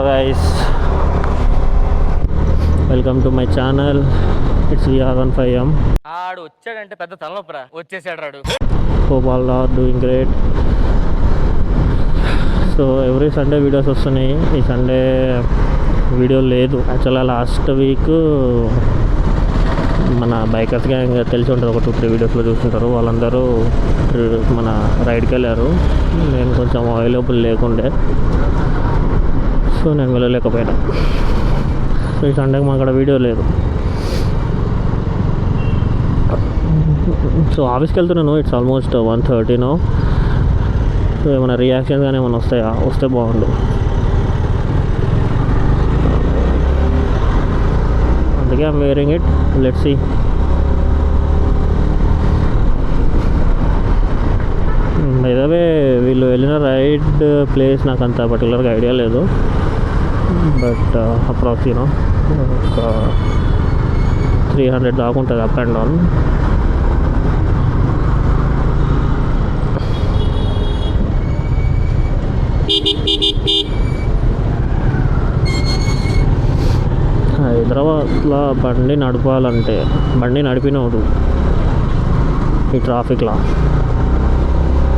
Hello guys, welcome to my channel. It's VR15M. ఆడు వచ్చాడంటే పెద్ద తలనొప్పరా. వచ్చేసాడు రాడు. Hope all are doing great. So every Sunday videos వస్తున్నాయి. ఈ సండే వీడియో లేదు. యాక్చువల్గా లాస్ట్ వీక్ మన బైకర్స్ గ్యాంగ్ తెలిసి ఉంటారు, ఒక 2-3 వీడియోస్లో చూస్తుంటారు. వాళ్ళందరూ మన రైడ్కి వెళ్ళారు. నేను కొంచెం అవైలబుల్ లేకుండే, సో నేను వెళ్ళలేకపోయినా. సో ఈ సండేకి మా అక్కడ వీడియో లేదు. సో ఆఫీస్కి వెళ్తున్నాను. It's almost 1:30 no. సో ఏమైనా రియాక్షన్స్ కానీ ఏమైనా వస్తాయా? వస్తే బాగుండు. అందుకే I'm wearing it. Let's see. ఇదవే వీళ్ళు వెళ్ళిన రైడ్ ప్లేస్ నాకు అంత పర్టికులర్గా ఐడియా లేదు, బట్ అప్రాక్సిమేట్గా ఒక 300 దాకా ఉంటుంది అప్ అండ్ డౌన్. హైదరాబాద్లో బండి నడపాలంటే, బండి నడిపినోడు ఈ ట్రాఫిక్లో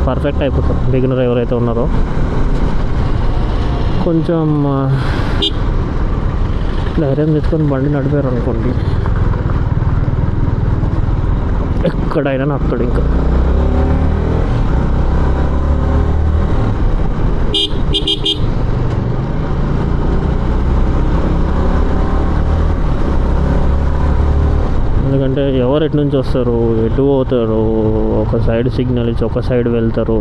పర్ఫెక్ట్ అయిపోతారు. బిగినర్ ఎవరైతే ఉన్నారో కొంచెం ధైర్యం తెచ్చుకొని బండి నడిపారు అనుకోండి, ఎక్కడైనా నడుపుతాడు. ఇంకా ఎందుకంటే ఎవరు ఎటు నుంచి వస్తారు, ఎటు పోతారు, ఒక సైడ్ సిగ్నల్ ఇచ్చి ఒక సైడ్ వెళ్తారు.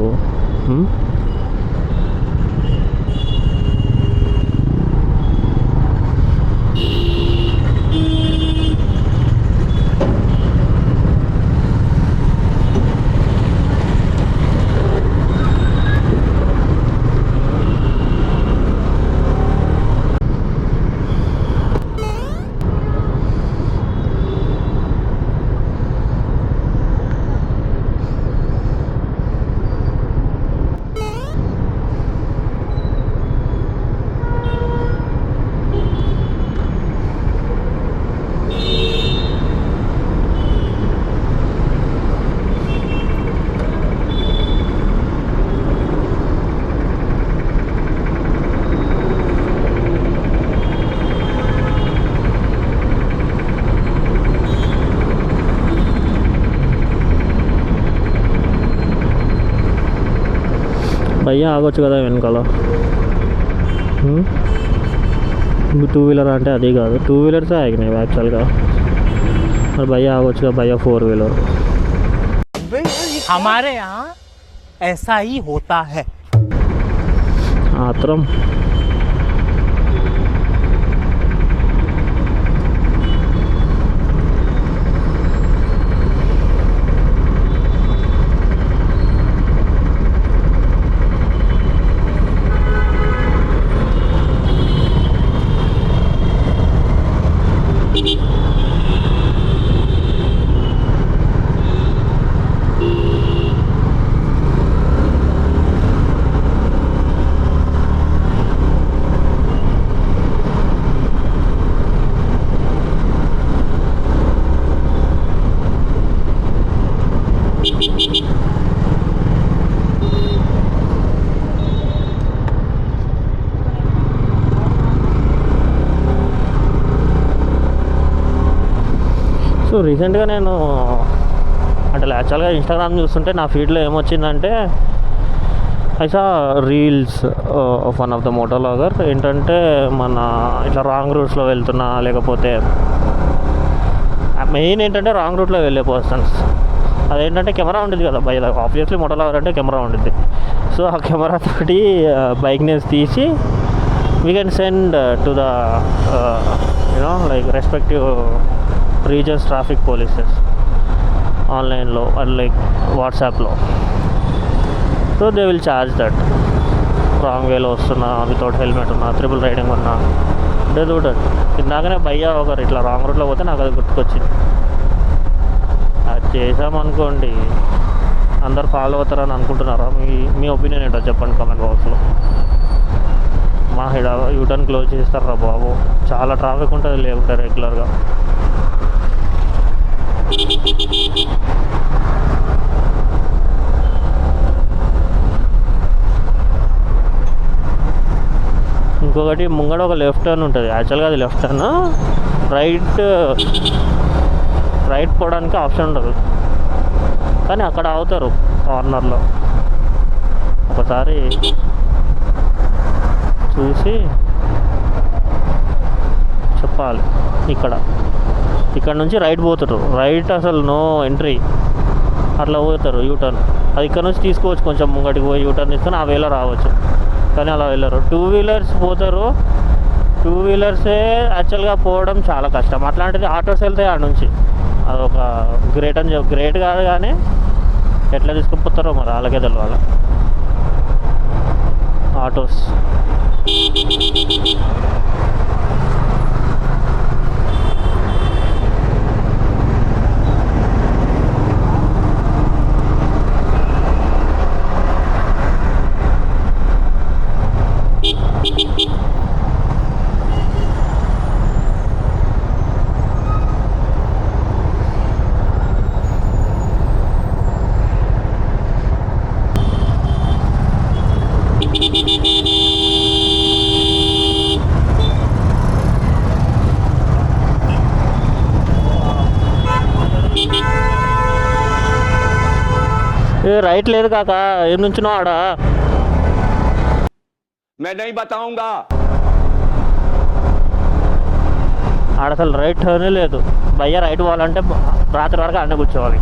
భయ్యా ఆగొచ్చు కదా వెనకాల. 2 వీలర్ అంటే అది కాదు, 2 వీలర్సే ఆగినాయి యాక్చువల్గా. మరి భయ్యా ఆగొచ్చు కదా, భయ్యా 4 వీలర్. हमारे यहाँ ऐसा ही होता है. ఆత్రం. సో రీసెంట్గా నేను అంటే యాక్చువల్గా ఇన్స్టాగ్రామ్ చూస్తుంటే నా ఫీడ్లో ఏమొచ్చిందంటే, ఐసా reels of one of the moto vlogger. ఏంటంటే మన ఇట్లా రాంగ్ రూట్స్లో వెళ్తున్నా, లేకపోతే మెయిన్ ఏంటంటే రాంగ్ రూట్లో వెళ్ళే పర్సన్స్. అదేంటంటే కెమెరా ఉండేది కదా బై, ఆబ్వియస్లీ మోటో వ్లాగర్ అంటే కెమెరా ఉండేది. సో ఆ కెమెరా తోటి బైక్ని తీసి we can send to the you know like respective reasons traffic polices ఆన్లైన్లో అండ్ లైక్ వాట్సాప్లో. So they will charge that. Wrong వేలో వస్తున్నా, వితౌట్ హెల్మెట్ ఉన్నా, ట్రిపుల్ రైడింగ్ ఉన్నా, దే డూ దట్. ఇందాకనే భయ్యా ఒకరు ఇట్లా రాంగ్ రూట్లో పోతే నాకు అది గుర్తుకొచ్చింది. అది చేసామనుకోండి అందరు ఫాలో అవుతారని అనుకుంటున్నారా? మీ ఒపీనియన్ ఏంటో చెప్పండి కామెంట్ బాక్స్లో. మా ఇక్కడ యూటర్న్ క్లోజ్ చేస్తారా బాబు, చాలా ట్రాఫిక్ ఉంటుంది లేకుంటే రెగ్యులర్గా. ఇంకొకటి ముంగడ ఒక లెఫ్ట్ టర్న్ ఉంటుంది, యాక్చువల్గా అది లెఫ్ట్ టర్న్. రైట్ పోవడానికి ఆప్షన్ ఉండదు, కానీ అక్కడ ఆగుతారు కార్నర్లో. ఒకసారి చూసి చెప్పాలి. ఇక్కడ నుంచి రైట్ పోతారు, రైట్ అసలు నో ఎంట్రీ, అట్లా పోతారు యూటర్న్. అది ఇక్కడ నుంచి తీసుకోవచ్చు, కొంచెం ముంగటికి పోయి యూటర్న్ తీసుకొని ఆ వేలో రావచ్చు, కానీ అలా వెళ్ళరు. 2 వీలర్స్ పోతారు, 2 వీలర్సే యాక్చువల్గా పోవడం చాలా కష్టం. అట్లాంటిది ఆటోస్ వెళ్తాయి ఆడ నుంచి, అదొక గ్రేట్ కాదు, కానీ ఎట్లా తీసుకుపోతారో మరి వాళ్ళకే తెలవాలి. ఆటోస్ రైట్ లేదు కాక, ఏం నుంచినో ఆడ. ఆడ అసలు రైట్ టర్నే లేదు భయ్యా. రైట్ పోవాలంటే రాత్రి వరకు అన్నీ కూర్చోవాలి.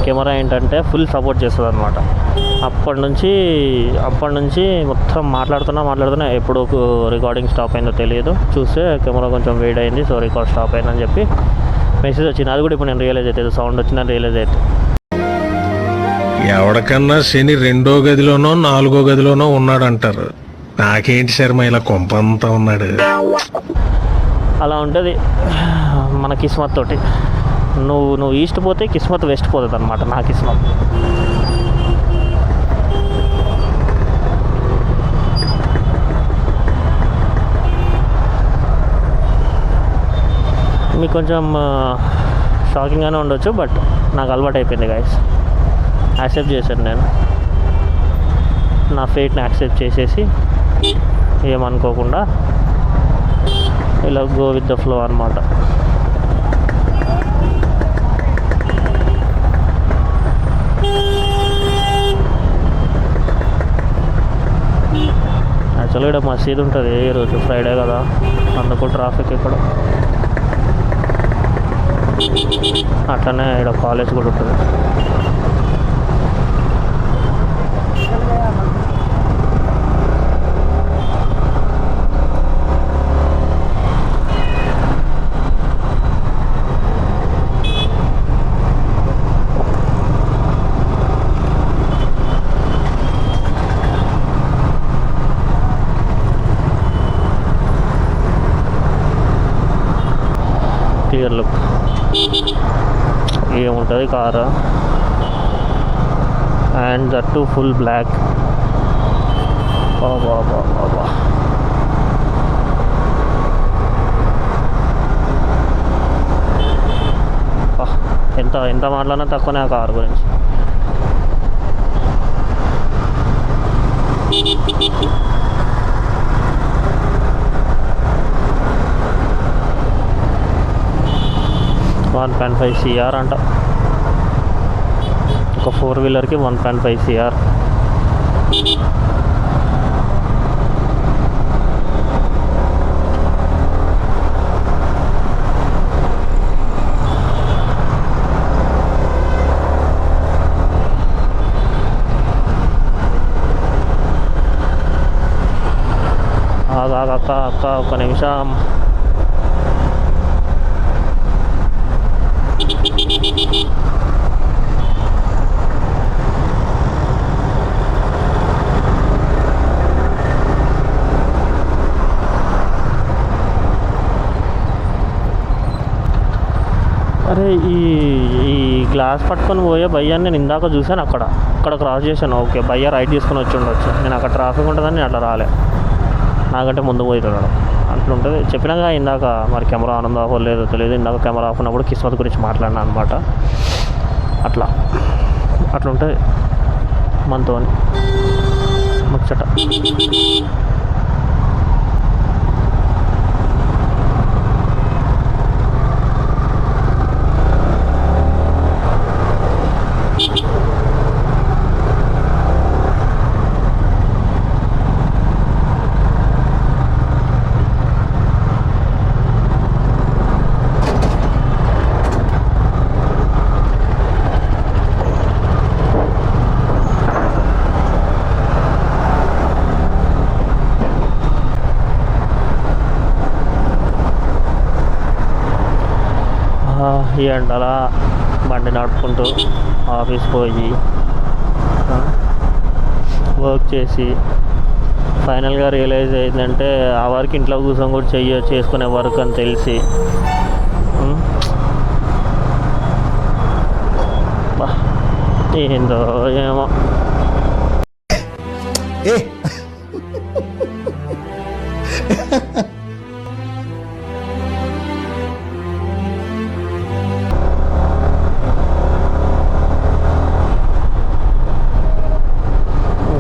కెమెరా ఏంటంటే ఫుల్ సపోర్ట్ చేస్తుంది అనమాట. అప్పటి నుంచి మొత్తం మాట్లాడుతున్నా ఎప్పుడు రికార్డింగ్ స్టాప్ అయిందో తెలియదు. చూస్తే కెమెరా కొంచెం వేడి అయింది, సో రికార్డ్ స్టాప్ అయిందని చెప్పి మెసేజ్ వచ్చింది. అది కూడా ఇప్పుడు నేను రియలైజ్ అవుతుంది, సౌండ్ వచ్చిందని రియలైజ్ అవుతుంది. ఎవరికన్నా శని 2వ గదిలోనో 4వ గదిలోనో ఉన్నాడంటారు. నాకేంటి శర్మ ఇలా కొంపంతా ఉన్నాడు. అలా ఉంటుంది మన కిస్మత్ తోటి. నువ్వు ఈస్ట్ పోతే కిస్మత్ వెస్ట్ పోతుంది అనమాట. నా కిస్మత్ మీకు కొంచెం షాకింగ్గానే ఉండొచ్చు, బట్ నాకు అలవాటు అయిపోయింది గైస్. యాక్సెప్ట్ చేశాను నేను, నా ఫేట్ని యాక్సెప్ట్ చేసేసి ఏమనుకోకుండా ఇలా గో విత్ ద ఫ్లో అనమాట. యాక్చువల్గా ఇక్కడ మసీద్ ఉంటుంది ఈరోజు ఫ్రైడే కదా, అందుకు ట్రాఫిక్ ఇక్కడ. అట్లనే ఇక్కడ కాలేజ్ కూడా ఉంటుంది. క్లియర్ లుక్ ఏముంటుంది car, and that too full black. బాబా ఎంత మాట్లాడినా తక్కువనే ఆ కారు గురించి. $1.5 CR అంట ఒక 4 వీలర్కి. 1.5 CR. అక్క ఒక్క నిమిషం. అరే ఈ ఈ గ్లాస్ పట్టుకొని పోయే భయ్యాన్ని నేను ఇందాక చూశాను అక్కడ క్రాస్ చేశాను. ఓకే భయ్య రైట్ తీసుకొని వచ్చి ఉండొచ్చు. నేను అక్కడ ట్రాఫిక్ ఉంటుందని నేను అట్లా రాలే, నాకంటే ముందు పోయితున్నాడు. అట్లుంటుంది. చెప్పినాక ఇందాక మరి కెమెరా ఆన్ ఉందో లేదో తెలియదు. ఇందాక కెమెరా ఆఫ్ ఉన్నప్పుడు కిస్మత్ గురించి మాట్లాడినా అనమాట. అట్లుంటుంది మనతో ముచ్చట. ఈ ఎండలా బండి నడుపుకుంటూ ఆఫీస్ పోయి వర్క్ చేసి ఫైనల్గా రియలైజ్ అయిందంటే ఆ వర్క్ ఇంట్లో కూర్చొని కూడా చేసుకునే వర్క్ అని తెలిసి ఏందో ఏమో.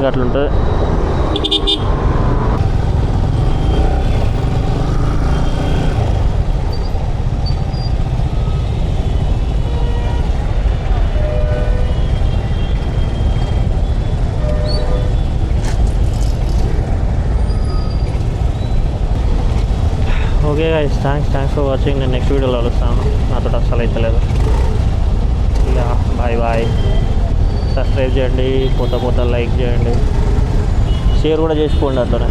అట్లుంటుంది. Okay guys, thanks for watching. నేను నెక్స్ట్ వీడియోలో కలుస్తాను. నాతో అస్సలు అయితే లేదు. ఇక బాయ్. సబ్స్క్రైబ్ చేయండి, పోతా లైక్ చేయండి, షేర్ కూడా చేసుకోండి అట్లనే.